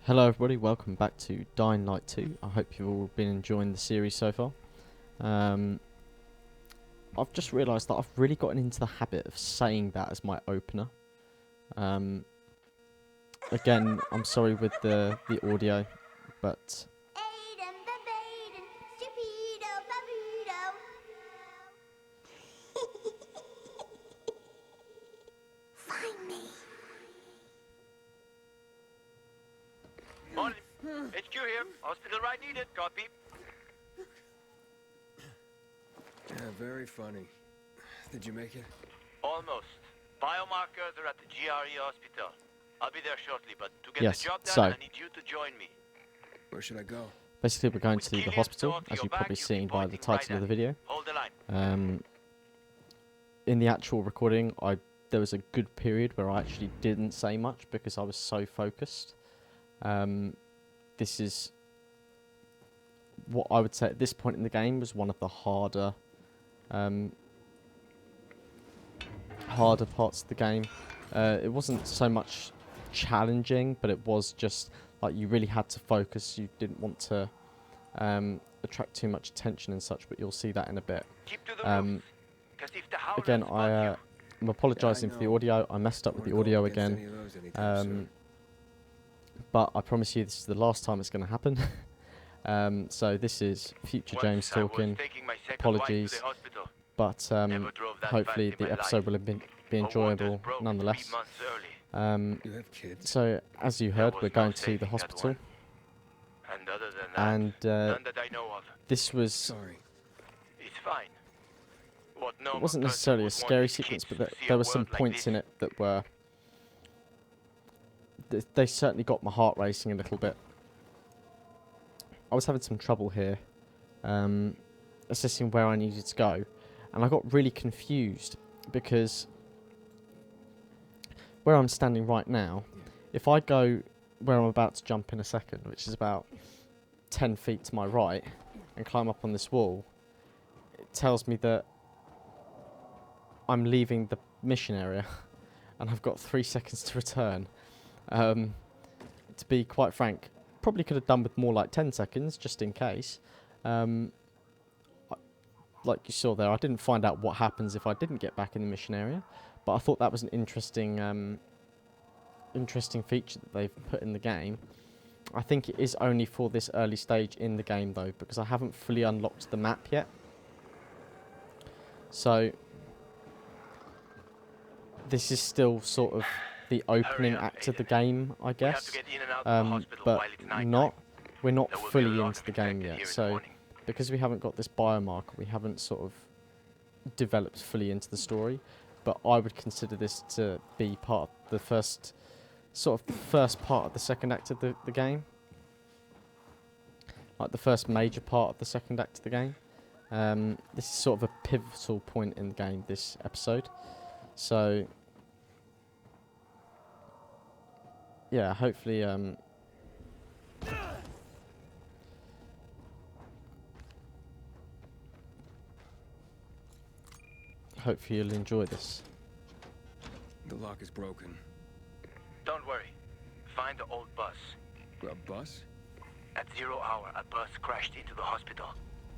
Hello everybody, welcome back to Dying Light 2. I hope you've all been enjoying the series so far. I've just realised that I've really gotten into the habit of saying that as my opener. Again, I'm sorry with the audio, but Find me. Morning. HQ here. Hospital right needed. Copy. Yeah, very funny. Did you make it? Almost. Biomarkers are at the GRE hospital. I'll be there shortly, but to get yes, the job done, so I need you to join me. Where should I go? basically we're going With to the Killian hospital, stored to as your you've back, probably you'll be seen by the pointing right title of at the it. video. Hold the line. In the actual recording, there was a good period where I actually didn't say much because I was so focused. This is what I would say at this point in the game was one of the harder parts of the game. It wasn't so much challenging, but it was just like you really had to focus. You didn't want to attract too much attention and such, but you'll see that in a bit. Keep to the roofs, 'cause if the howlers Again, spot I'm apologising for the know. audio. I messed up with the audio again. But I promise you this is the last time it's going to happen. So this is future you, James once I was talking. taking my second wife to Apologies. the hospital. But Never drove that hopefully fast in the my episode life. will have be Her waters enjoyable broke nonetheless. 3 months early. You have kids? So as you There heard, was we're no going to saving the that hospital, one. And other than that, and none that I know of. this was Sorry. It's fine. What it normal wasn't person necessarily a would want scary his sequence, kids but to see there a were some world like points this? in it that were they certainly got my heart racing a little bit. I was having some trouble here assessing where I needed to go, and I got really confused because where I'm standing right now, if I go where I'm about to jump in a second, which is about 10 feet to my right, and climb up on this wall, it tells me that I'm leaving the mission area and I've got 3 seconds to return. To be quite frank, probably could have done with more like 10 seconds just in case. Like you saw there, I didn't find out what happens if I didn't get back in the mission area, but I thought that was an interesting interesting feature that they've put in the game. I think it is only for this early stage in the game though, because I haven't fully unlocked the map yet. So this is still sort of the opening act of the game, I We have guess. to get in and out of the hospital But while it's nighttime. we're not There will be a fully lot into of the game infected yet. here in the So morning. because we haven't got this biomarker, we haven't sort of developed fully into the story. But I would consider this to be part of the first part of the second act of the game. Like the first major part of the second act of the game. This is sort of a pivotal point in the game, this episode. So yeah, hopefully hopefully you'll enjoy this. The lock is broken. Don't worry. Find the old bus. A bus? At 0 hour, a bus crashed into the hospital.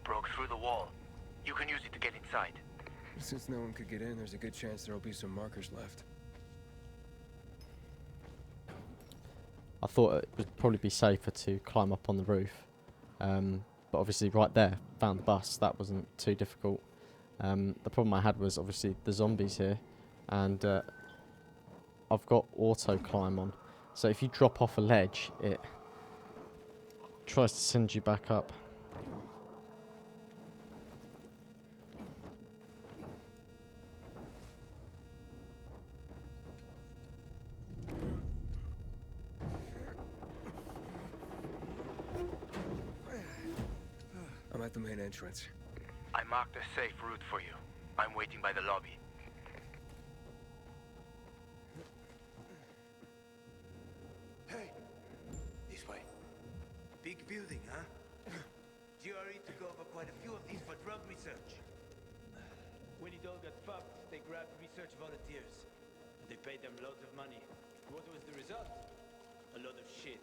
Broke through the wall. You can use it to get inside. Since no one could get in, there's a good chance there'll be some markers left. I thought it would probably be safer to climb up on the roof. But obviously right there, found the bus. That wasn't too difficult. The problem I had was obviously the zombies here. And I've got auto climb on. So if you drop off a ledge, it tries to send you back up. I'm at the main entrance. I marked a safe route for you. I'm waiting by the lobby. Hey! This way. Big building, huh? GRE took over quite a few of these for drug research. When it all got fucked, they grabbed research volunteers. They paid them loads of money. What was the result? A lot of shit.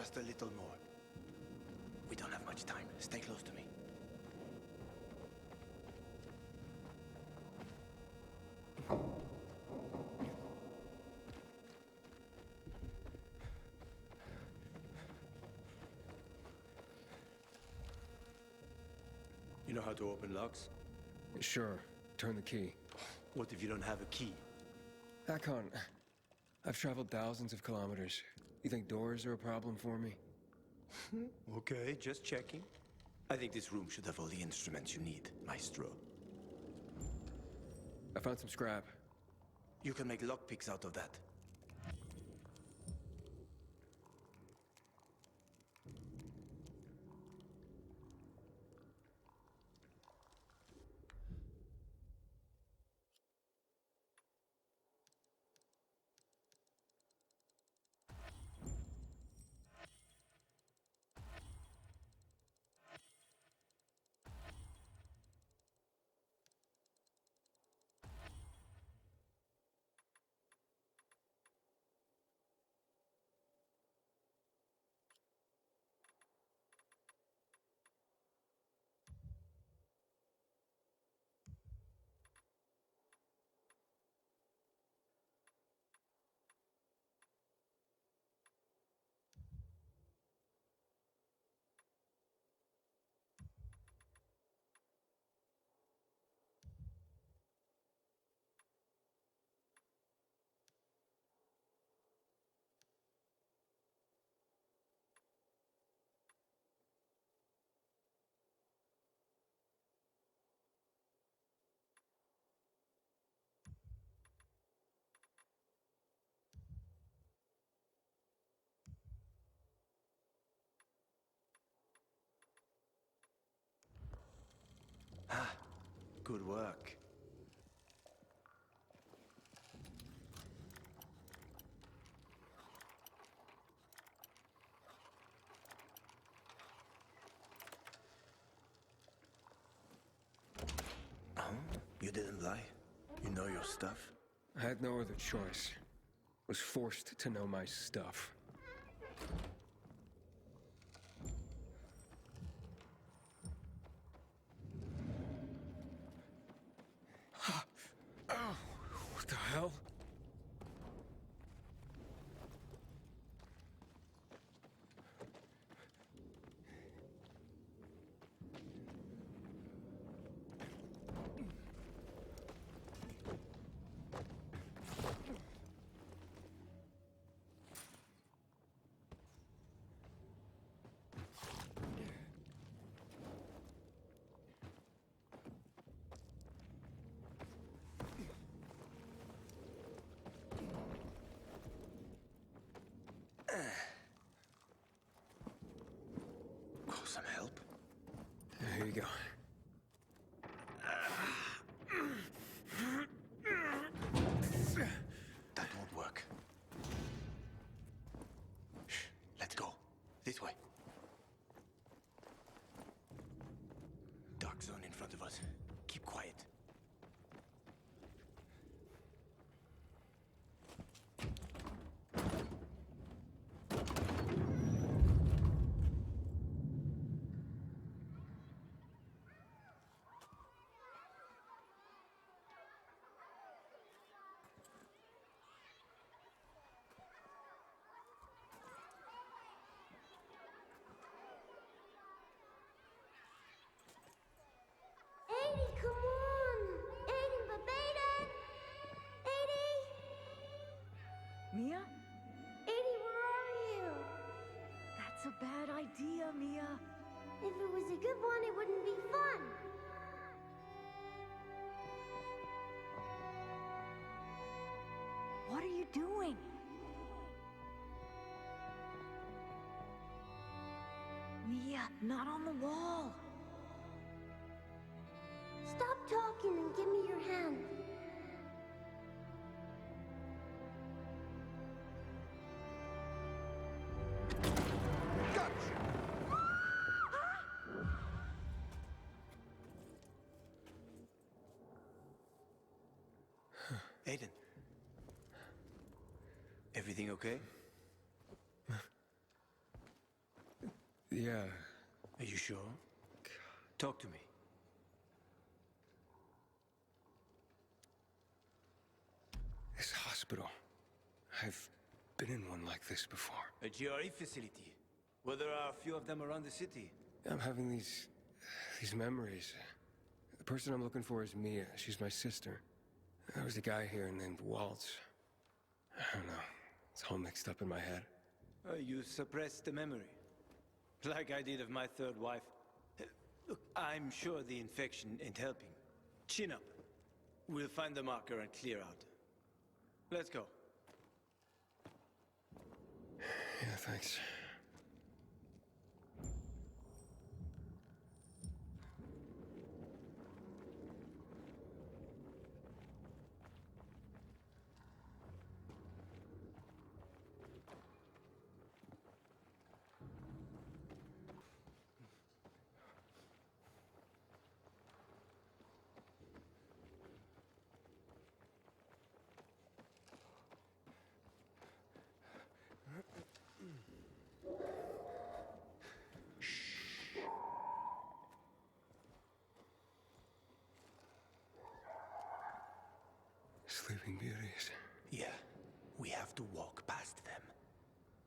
Just a little more. We don't have much time. Stay close to me. You know how to open locks? Sure. Turn the key. What if you don't have a key? I can't. I've traveled thousands of kilometers. You think doors are a problem for me? Okay, just checking. I think this room should have all the instruments you need, Maestro. I found some scrap. You can make lockpicks out of that. Good work. Oh, you didn't lie? You know your stuff? I had no other choice. Was forced to know my stuff. Oh, what the hell? Call some help? Here you go. That won't work. Shh, let's go. This way. Dark zone in front of us. Keep quiet. Aiden, come on! Aiden, but Aiden! Aiden! Mia? Aiden, where are you? That's a bad idea, Mia. If it was a good one, it wouldn't be fun. What are you doing? Mia, not on the wall. Stop talking and give me your hand. Aiden. Everything okay? Yeah. Are you sure? Talk to me. This hospital. I've been in one like this before. A GRE facility. Well, there are a few of them around the city. I'm having these memories. The person I'm looking for is Mia. She's my sister. There was a guy here named Waltz. I don't know. It's all mixed up in my head. You suppressed the memory. Like I did of my third wife. Look, I'm sure the infection ain't helping. Chin up. We'll find the marker and clear out. Let's go. Yeah, thanks. Sleeping Beauties. Yeah, we have to walk past them.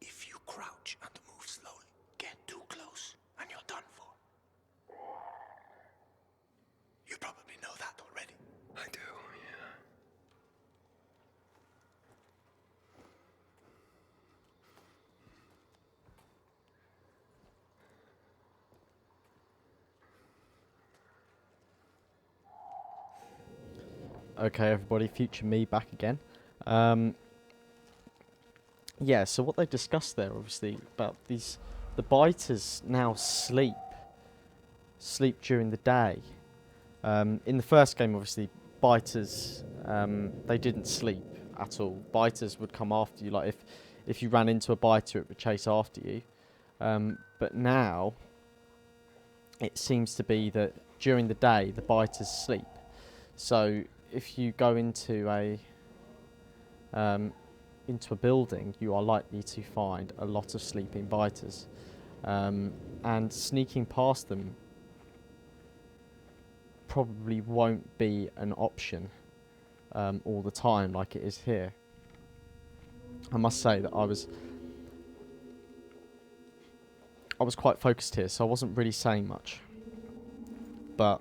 If you crouch and move slowly, get too close, and you're done for. You probably know that already. I do, yeah. Okay, everybody, future me back again. Yeah, so what they discussed there, obviously, about the biters now sleep during the day. In the first game, obviously, biters, they didn't sleep at all. Biters would come after you, like if you ran into a biter, it would chase after you. But now, it seems to be that during the day, the biters sleep. So if you go into a building, you are likely to find a lot of sleeping biters, and sneaking past them probably won't be an option all the time like it is here. I must say that I was quite focused here, so I wasn't really saying much, but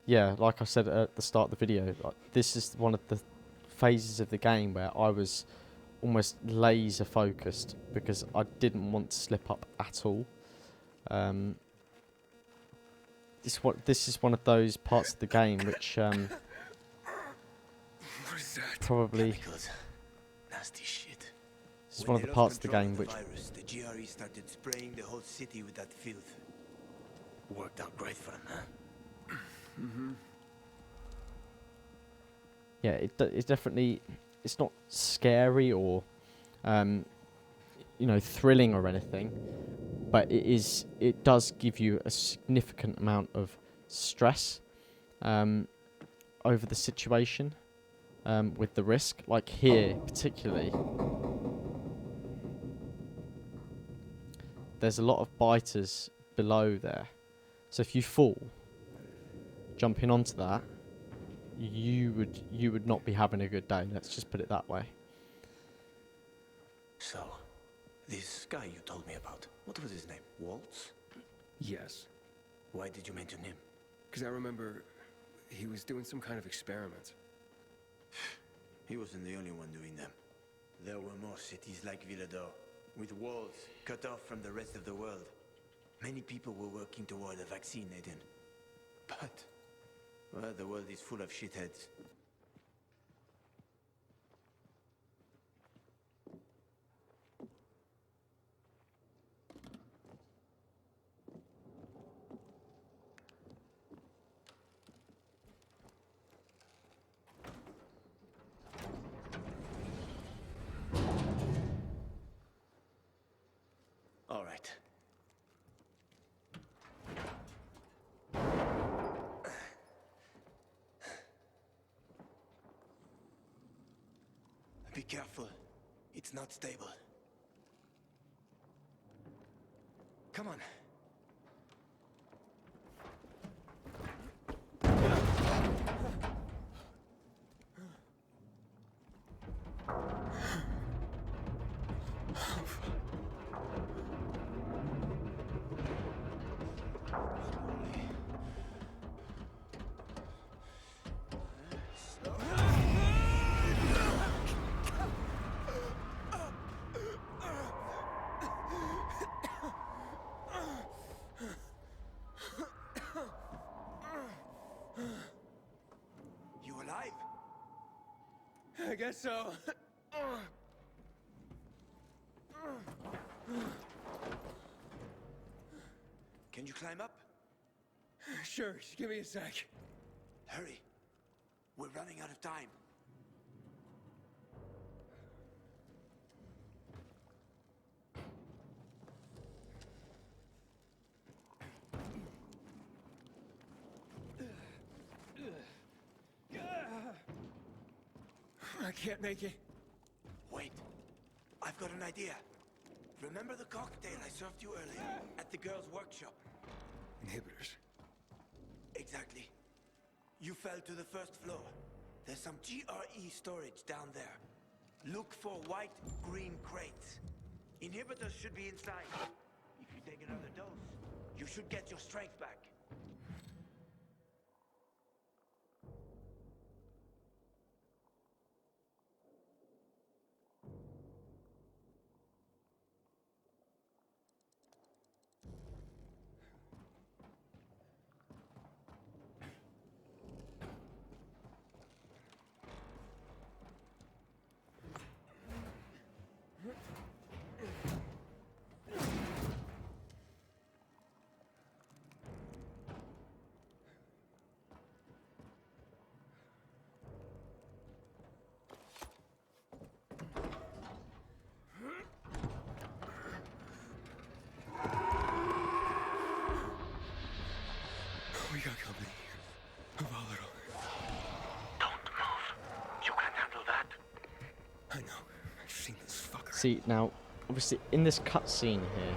yeah, like I said at the start of the video, like, this is one of the phases of the game where I was almost laser focused because I didn't want to slip up at all. This is one of those parts of the game which What is that? probably Chemicals. Nasty shit. this is When one of they the lost parts of the control game the which virus, the GRE started spraying the whole city with that filth. Worked out great for them, huh? yeah, it's definitely, it's not scary or thrilling or anything, but it does give you a significant amount of stress over the situation, with the risk. Like here particularly, there's a lot of biters below there, so if you fall jumping onto that, you would not be having a good day, let's just put it that way. So, this guy you told me about, what was his name? Waltz? Yes. Why did you mention him? Because I remember he was doing some kind of experiment. He wasn't the only one doing them. There were more cities like Villador, with walls cut off from the rest of the world. Many people were working toward a vaccine, Aiden. But, well, the world is full of shitheads. All right. Be careful. It's not stable. Come on. You alive? I guess so. Can you climb up? Sure, just give me a sec. Hurry. We're running out of time. I can't make it. Wait. I've got an idea. Remember the cocktail I served you earlier at the girls' workshop? Inhibitors. Exactly. You fell to the first floor. There's some GRE storage down there. Look for white, green crates. Inhibitors should be inside. If you take another dose, you should get your strength back. We got company. Volatile. Don't move. You can handle that. I know. I've seen this fucker. See, now, obviously, in this cutscene here,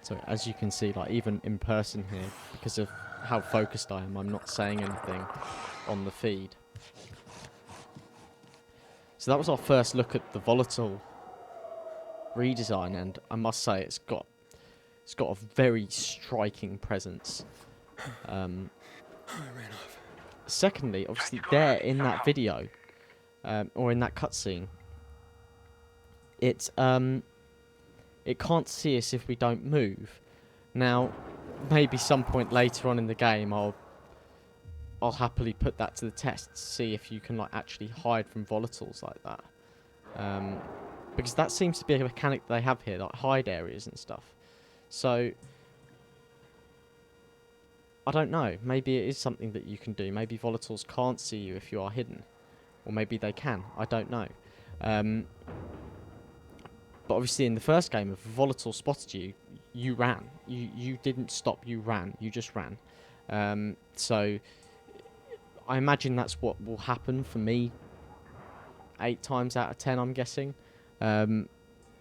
so as you can see, like, even in person here, because of how focused I am, I'm not saying anything on the feed. So that was our first look at the Volatile redesign, and I must say it's got a very striking presence. I ran off. Secondly, obviously there in that video, or in that cutscene, it can't see us if we don't move. Now, maybe some point later on in the game, I'll happily put that to the test, see if you can like actually hide from volatiles like that. Because that seems to be a mechanic they have here, like hide areas and stuff. So I don't know. Maybe it is something that you can do. Maybe volatiles can't see you if you are hidden, or maybe they can. I don't know. But obviously, in the first game, if a volatile spotted you, you ran. You didn't stop. You ran. You just ran. So I imagine that's what will happen for me 8 times out of 10, I'm guessing.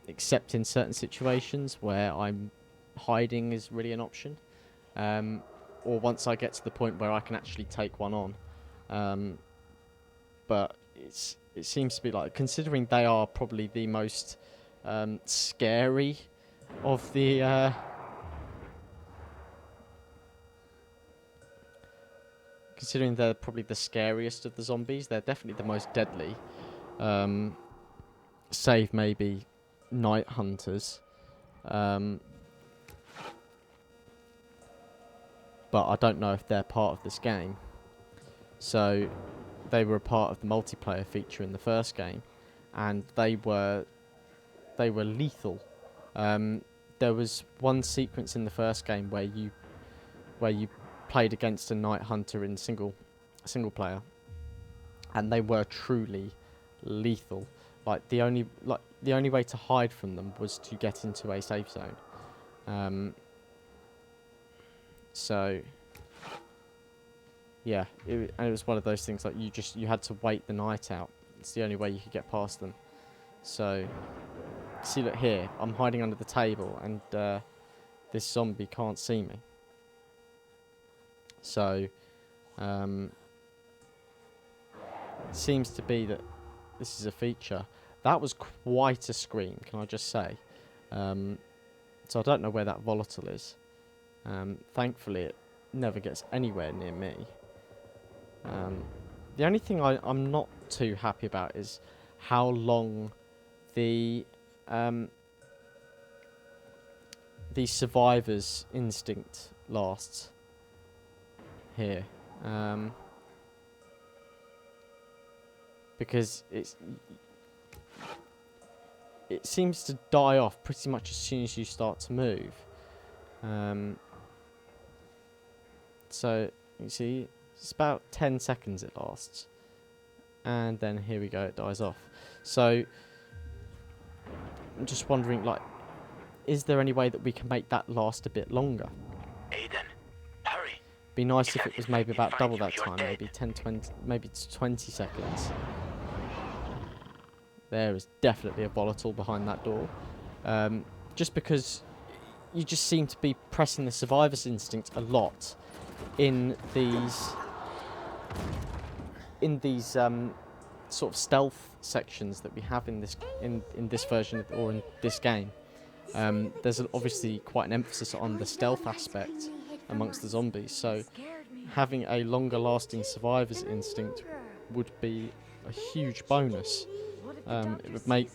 Except in certain situations where hiding is really an option. Or once I get to the point where I can actually take one on. But it seems to be like, considering they are probably the most scary of the... considering they're probably the scariest of the zombies, they're definitely the most deadly. Save maybe night hunters. But I don't know if they're part of this game. So they were a part of the multiplayer feature in the first game, and they were lethal. There was one sequence in the first game where you played against a night hunter in single player, and they were truly lethal. Like the only way to hide from them was to get into a safe zone. So yeah, and it was one of those things like you had to wait the night out. It's the only way you could get past them. So, see, look here, I'm hiding under the table, and this zombie can't see me. So, seems to be that this is a feature. That was quite a scream, can I just say? So I don't know where that volatile is. Thankfully, it never gets anywhere near me. The only thing I'm not too happy about is how long the survivor's instinct lasts here. Because it seems to die off pretty much as soon as you start to move. So you see, it's about 10 seconds it lasts, and then here we go, it dies off. So I'm just wondering, like, is there any way that we can make that last a bit longer? Aiden, hurry. Be nice if it was maybe about double that time, maybe 10, 20, maybe 20 seconds. There is definitely a volatile behind that door. Just because you just seem to be pressing the survivor's instinct a lot in these sort of stealth sections that we have in this version or in this game. There's obviously quite an emphasis on the stealth aspect amongst the zombies, so having a longer lasting survivor's instinct would be a huge bonus. It would make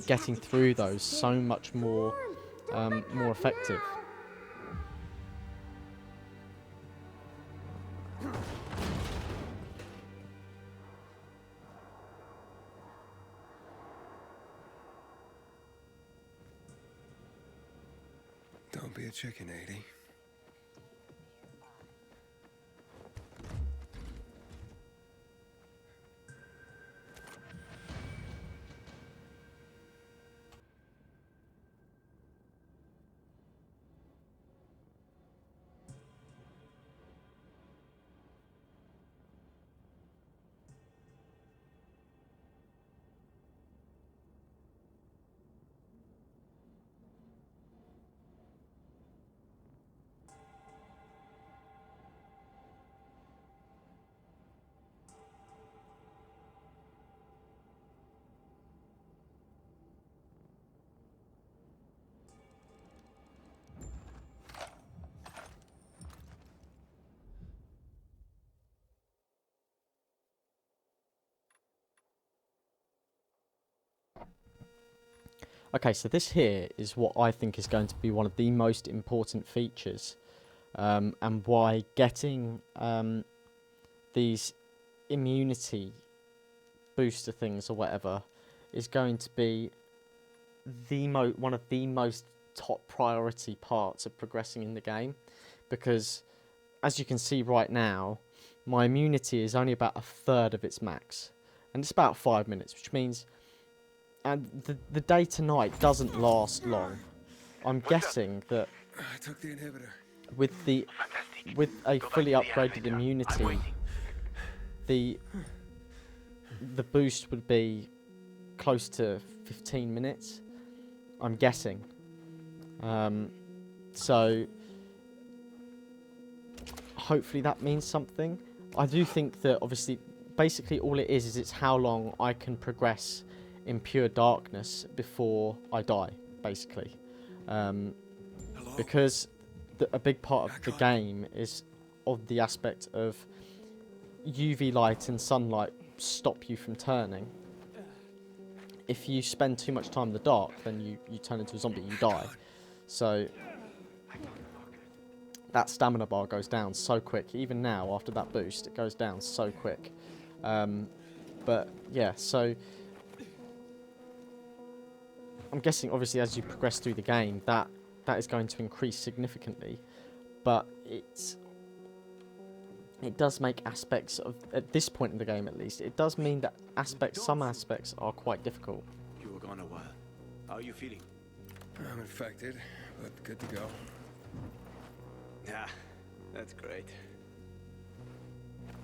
getting through those so much more effective. Don't be a chicken, 80. Okay, so this here is what I think is going to be one of the most important features, and why getting these immunity booster things or whatever is going to be one of the most top priority parts of progressing in the game, because as you can see right now, my immunity is only about a third of its max, and it's about 5 minutes, which means the day to night doesn't last long. I'm guessing that I took the inhibitor. with a fully upgraded immunity, the boost would be close to 15 minutes. I'm guessing. So hopefully that means something. I do think that obviously, basically all it is it's how long I can progress in pure darkness before I die, basically. Because a big part of the game is of the aspect of UV light and sunlight stop you from turning. If you spend too much time in the dark, then you turn into a zombie, you die. So that stamina bar goes down so quick. Even now, after that boost, it goes down so quick. But yeah, so I'm guessing obviously as you progress through the game, that is going to increase significantly. But it does make aspects of, at this point in the game at least, it does mean that some aspects are quite difficult. You were gone a while. How are you feeling? I'm infected, but good to go. Yeah, that's great.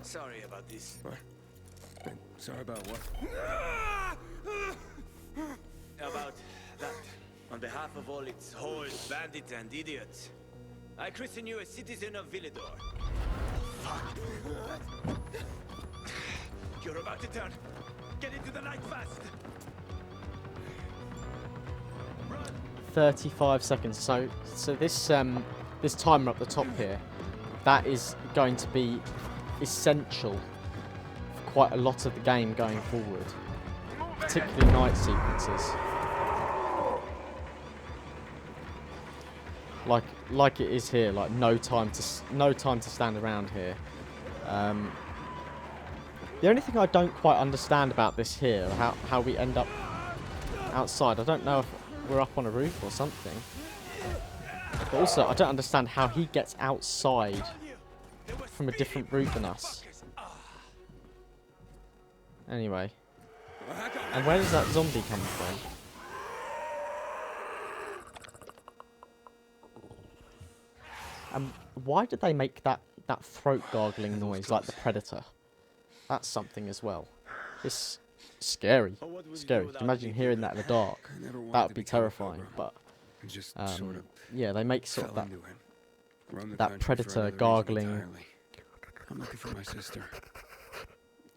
Sorry about this. What? Sorry about what? About that. On behalf of all its whores, bandits, and idiots, I christen you a citizen of Villador. Fuck. You're about to turn. Get into the night fast. Run. 35 seconds. So this this timer up the top here, that is going to be essential for quite a lot of the game going forward, particularly night sequences. Like it is here, like no time to stand around here. The only thing I don't quite understand about this here, how we end up outside, I don't know if we're up on a roof or something. But also, I don't understand how he gets outside from a different route than us. Anyway. And where does that zombie come from? Why did they make that throat gargling noise like the Predator? That's something as well. It's scary. Scary. Can you imagine hearing that in the dark? That would be terrifying. But Just sort of yeah, they make sort of fell that into it. Roamed the that country for Predator another reason gargling, entirely. I'm looking for my sister.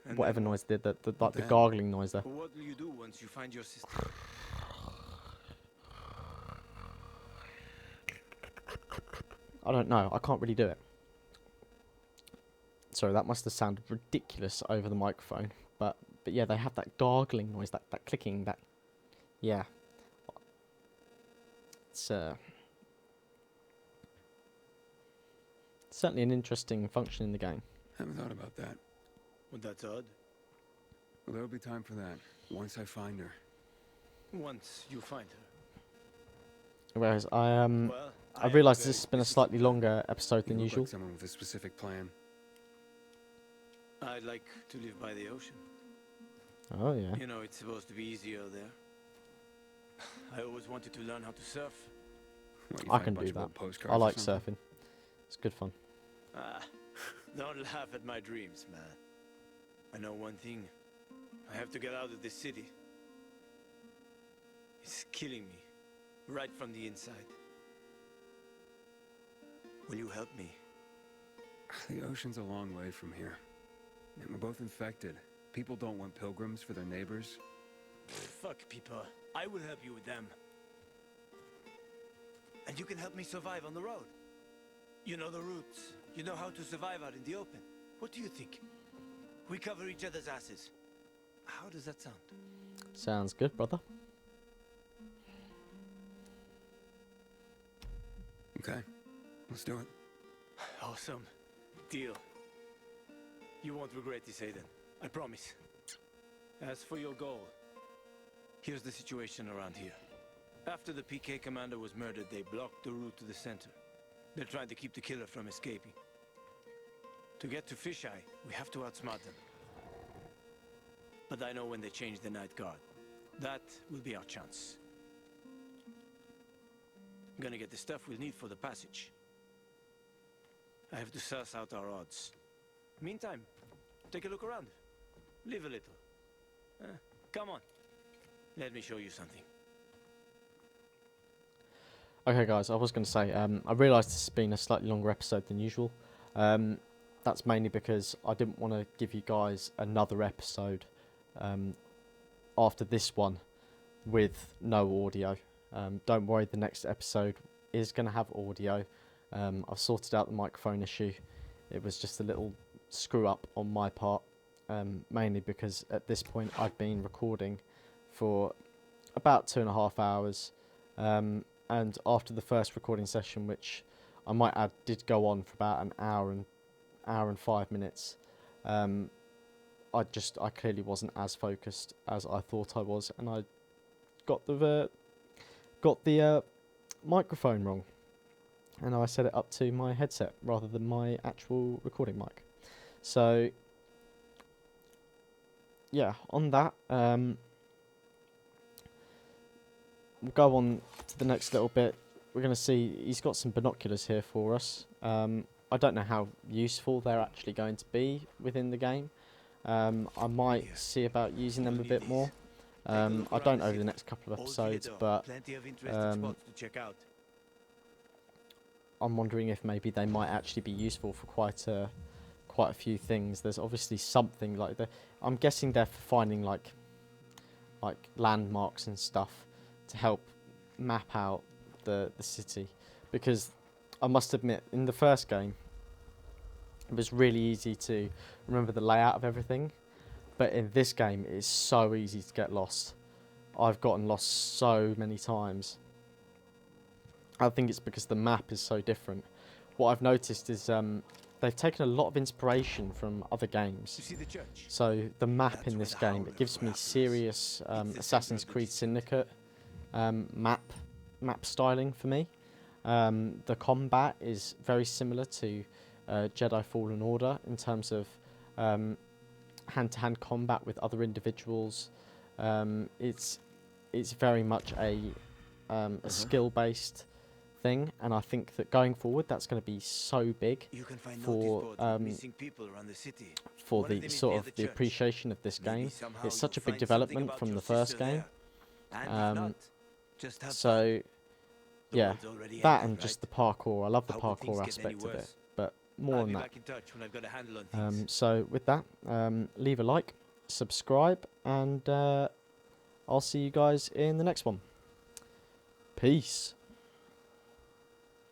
And whatever then noise did, like the Then- gargling noise there. what will you do once you find your sister? I don't know. I can't really do it. Sorry, that must have sounded ridiculous over the microphone. But yeah, they have that gargling noise, that clicking, that yeah. It's certainly an interesting function in the game. Haven't thought about that. Well, that's odd. Well, there'll be time for that once I find her. Once you find her. Whereas I Well, I am realised very this has been a specific. slightly longer episode than You look usual. like someone with a specific plan. I'd like to live by the ocean. Oh yeah. You know, it's supposed to be easier there. I always wanted to learn how to surf. What, you I find a can bunch do of that. old postcards I or like something? surfing. It's good fun. Ah, don't laugh at my dreams, man. I know one thing. I have to get out of this city. It's killing me, right from the inside. Will you help me? The ocean's a long way from here. And we're both infected. People don't want pilgrims for their neighbors. Fuck people. I will help you with them. And you can help me survive on the road. You know the routes. You know how to survive out in the open. What do you think? We cover each other's asses. How does that sound? Sounds good, brother. Okay, let's do it. Awesome. Deal. You won't regret this, Aiden. I promise. As for your goal, here's the situation around here. After the PK commander was murdered, they blocked the route to the center. They're trying to keep the killer from escaping. To get to Fisheye, we have to outsmart them. But I know when they change the night guard. That will be our chance. I'm gonna get the stuff we'll need for the passage. I have to suss out our odds. Meantime, take a look around. Live a little. Come on. Let me show you something. Okay, guys, I was going to say, I realised this has been a slightly longer episode than usual. That's mainly because I didn't want to give you guys another episode after this one with no audio. Don't worry, the next episode is going to have audio. I've sorted out the microphone issue. It was just a little screw up on my part, mainly because at this point I've been recording for about 2.5 hours. And after the first recording session, which I might add did go on for about an hour and 5 minutes, I clearly wasn't as focused as I thought I was, and I got the microphone wrong, and I set it up to my headset rather than my actual recording mic. So yeah, on that, we'll go on to the next little bit. We're going to see, he's got some binoculars here for us. I I don't know how useful they're actually going to be within the game. I might see about using them a bit more. I don't over the next couple of episodes, but I'm wondering if maybe they might actually be useful for quite a few things. There's obviously something like that. I'm guessing they're for finding like landmarks and stuff to help map out the city, because I must admit in the first game it was really easy to remember the layout of everything, but in this game it's so easy to get lost. I've gotten lost so many times. I think it's because the map is so different. What I've noticed is they've taken a lot of inspiration from other games. So the map in this game, it gives me serious Assassin's Creed Syndicate map styling for me. The combat is very similar to Jedi Fallen Order in terms of hand-to-hand combat with other individuals. It's very much a skill-based thing, and I think that going forward that's going to be so big for the sort of the appreciation of this game. It's such a big development from the first game. So yeah, that and just the parkour. I love the parkour aspect of it, but more on that. So with that, leave a like, subscribe, and I'll see you guys in the next one. Peace.